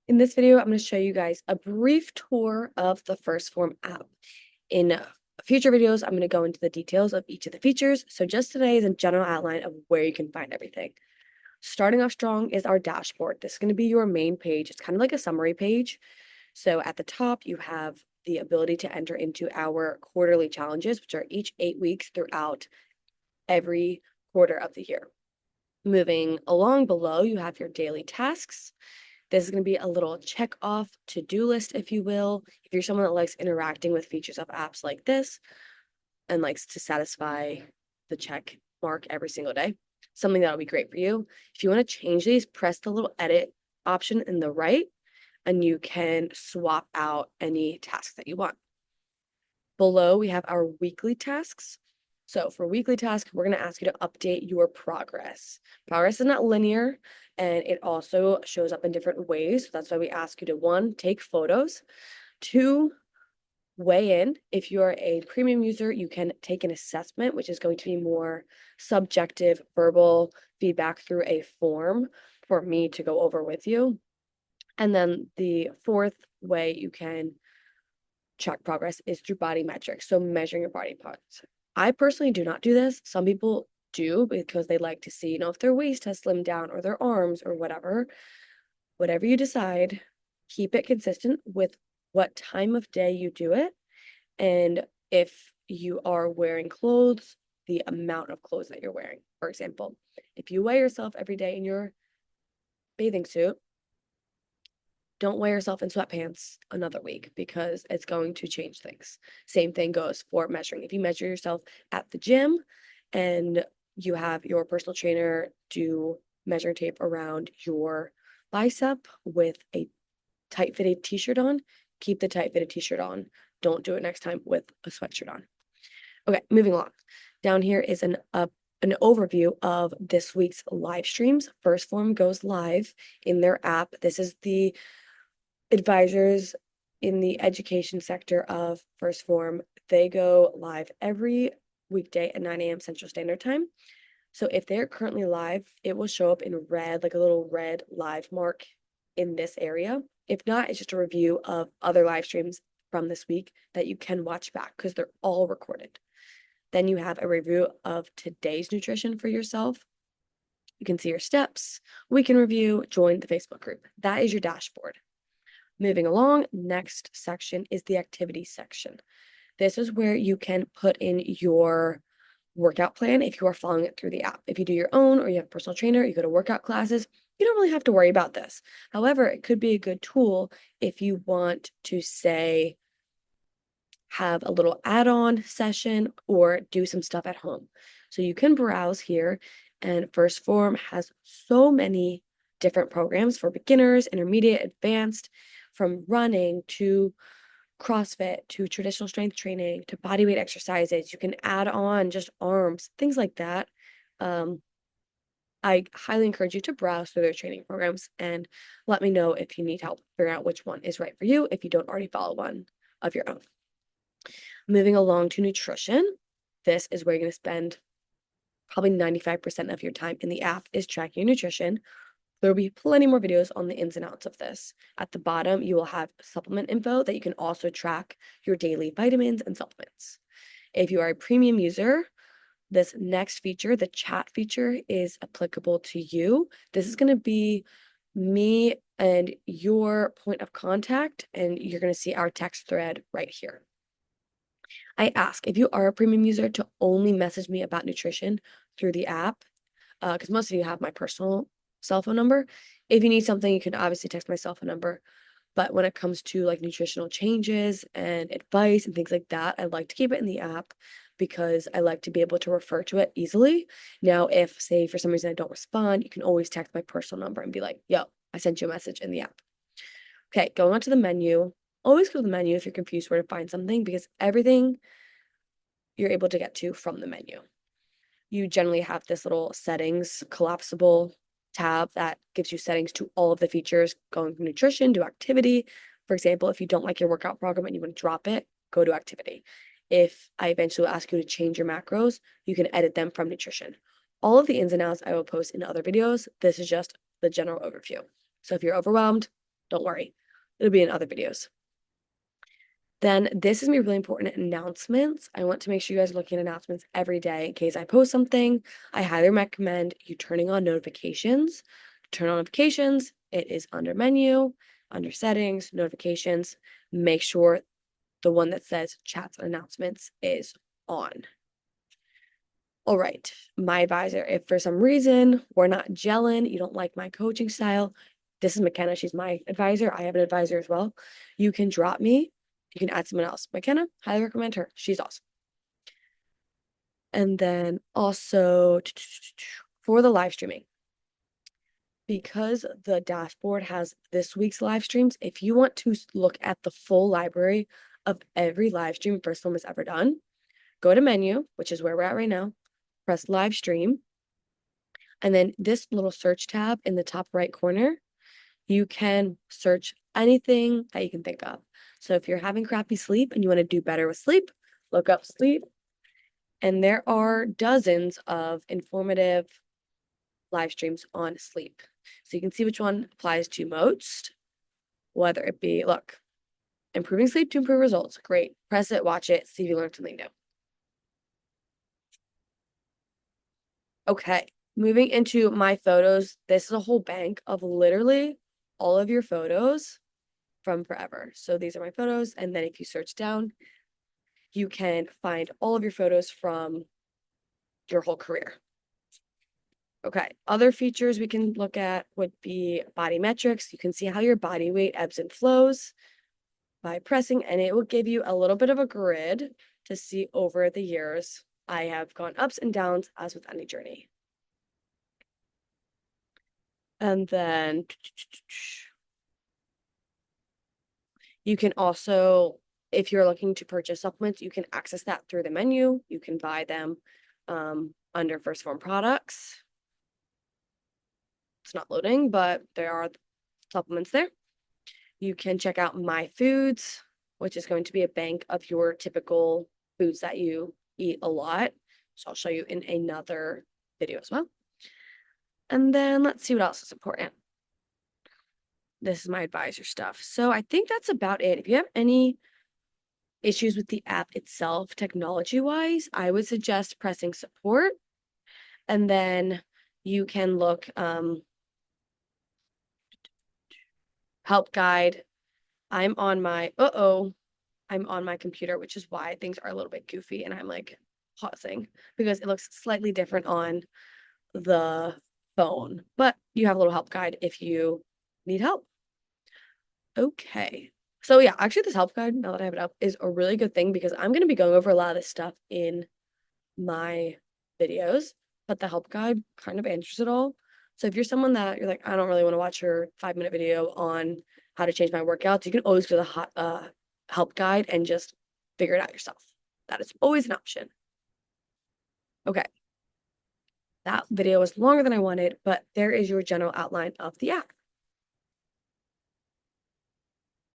In this video, I'm going to show you guys a brief tour of the Phorm app. In future videos, I'm going to go into the details of each of the features. So just today is a general outline of where you can find everything. Starting off strong is our dashboard. This is going to be your main page. It's kind of like a summary page. So at the top, you have the ability to enter into our quarterly challenges, which are each 8 weeks throughout every quarter of the year. Moving along below, you have your daily tasks. This is going to be a little check off to-do list, if you will. If you're someone that likes interacting with features of apps like this and likes to satisfy the check mark every single day, something that'll be great for you. If you want to change these, press the little edit option in the right, and you can swap out any tasks that you want. Below, we have our weekly tasks. So for weekly tasks, we're going to ask you to update your progress. Progress is not linear, and it also shows up in different ways. So that's why we ask you to, 1, take photos, 2, weigh in. If you're a premium user, you can take an assessment, which is going to be more subjective, verbal feedback through a form for me to go over with you. And then the 4th way you can track progress is through body metrics, so measuring your body parts. I personally do not do this. Some people do because they like to see, if their waist has slimmed down or their arms or whatever. Whatever you decide, keep it consistent with what time of day you do it. And if you are wearing clothes, the amount of clothes that you're wearing. For example, if you weigh yourself every day in your bathing suit, don't weigh yourself in sweatpants another week because it's going to change things. Same thing goes for measuring. If you measure yourself at the gym and you have your personal trainer do measuring tape around your bicep with a tight fitted t-shirt on, keep the tight fitted t-shirt on. Don't do it next time with a sweatshirt on. Okay, moving along. Down here is an overview of this week's live streams. Phorm goes live in their app. This is the advisors in the education sector of Phorm. They go live every weekday at 9 a.m. Central Standard Time. So if they're currently live, it will show up in red, like a little red live mark in this area. If not, it's just a review of other live streams from this week that you can watch back because they're all recorded. Then you have a review of today's nutrition for yourself. You can see your steps, weekend review, join the Facebook group. That is your dashboard. Moving along, next section is the activity section. This is where you can put in your workout plan if you are following it through the app. If you do your own or you have a personal trainer, you go to workout classes, you don't really have to worry about this. However, it could be a good tool if you want to, say, have a little add-on session or do some stuff at home. So you can browse here, and Phorm has so many different programs for beginners, intermediate, advanced, from running to CrossFit to traditional strength training to bodyweight exercises. You can add on just arms, things like that. I highly encourage you to browse through their training programs and let me know if you need help figuring out which one is right for you if you don't already follow one of your own. Moving along to nutrition, this is where you're going to spend probably 95% of your time in the app is tracking your nutrition. There will be plenty more videos on the ins and outs of this. At the bottom, you will have supplement info that you can also track your daily vitamins and supplements. If you are a premium user, this next feature, the chat feature, is applicable to you. This is going to be me and your point of contact, and you're going to see our text thread right here. I ask if you are a premium user to only message me about nutrition through the app, because most of you have my personal cell phone number. If you need something, you can obviously text my cell phone number. But when it comes to like nutritional changes and advice and things like that, I like to keep it in the app because I like to be able to refer to it easily. Now, if, say, for some reason I don't respond, you can always text my personal number and be like, yo, I sent you a message in the app. Okay, going on to the menu. Always go to the menu if you're confused where to find something because everything you're able to get to from the menu. You generally have this little settings collapsible tab that gives you settings to all of the features going from nutrition to activity. For example, if you don't like your workout program and you want to drop it, go to activity. If I eventually ask you to change your macros, you can edit them from nutrition. All of the ins and outs I will post in other videos. This is just the general overview. So if you're overwhelmed, Don't worry, it'll be in other videos. Then this is my really important announcements. I want to make sure you guys are looking at announcements every day in case I post something. I highly recommend you turning on notifications. Turn on notifications. It is under menu, under settings, notifications. Make sure the one that says chats and announcements is on. All right, my advisor, if for some reason we're not gelling, you don't like my coaching style, this is McKenna. She's my advisor. I have an advisor as well. You can drop me. You can add someone else. McKenna, highly recommend her. She's awesome. And then also for the live streaming, because the dashboard has this week's live streams, if you want to look at the full library of every live stream First Phorm has ever done, go to menu, which is where we're at right now, press live stream, and then this little search tab in the top right corner, you can search anything that you can think of. So if you're having crappy sleep and you want to do better with sleep, look up sleep. And there are dozens of informative live streams on sleep. So you can see which one applies to most, whether it be, look, improving sleep to improve results. Great. Press it, watch it, see if you learn something new. Okay, moving into my photos. This is a whole bank of literally all of your photos from forever. So these are my photos. And then if you search down, you can find all of your photos from your whole career. Okay, other features we can look at would be body metrics. You can see how your body weight ebbs and flows by pressing, and it will give you a little bit of a grid to see over the years. I have gone ups and downs as with any journey. And then you can also, if you're looking to purchase supplements, you can access that through the menu. You can buy them under First Phorm products. It's not loading, but there are supplements there. You can check out My Foods, which is going to be a bank of your typical foods that you eat a lot. So I'll show you in another video as well. And then let's see what else is important. This is my advisor stuff. So I think that's about it. If you have any issues with the app itself, technology-wise, I would suggest pressing support. And then you can look help guide. I'm on my computer, which is why things are a little bit goofy and I'm like pausing because it looks slightly different on the phone, but you have a little help guide if you need help. Okay. So yeah, actually this help guide, now that I have it up, is a really good thing because I'm going to be going over a lot of this stuff in my videos, but the help guide kind of answers it all. So if you're someone that you're like, I don't really want to watch your 5-minute video on how to change my workouts, you can always go to the help guide and just figure it out yourself. That is always an option. Okay. That video was longer than I wanted, but there is your general outline of the app.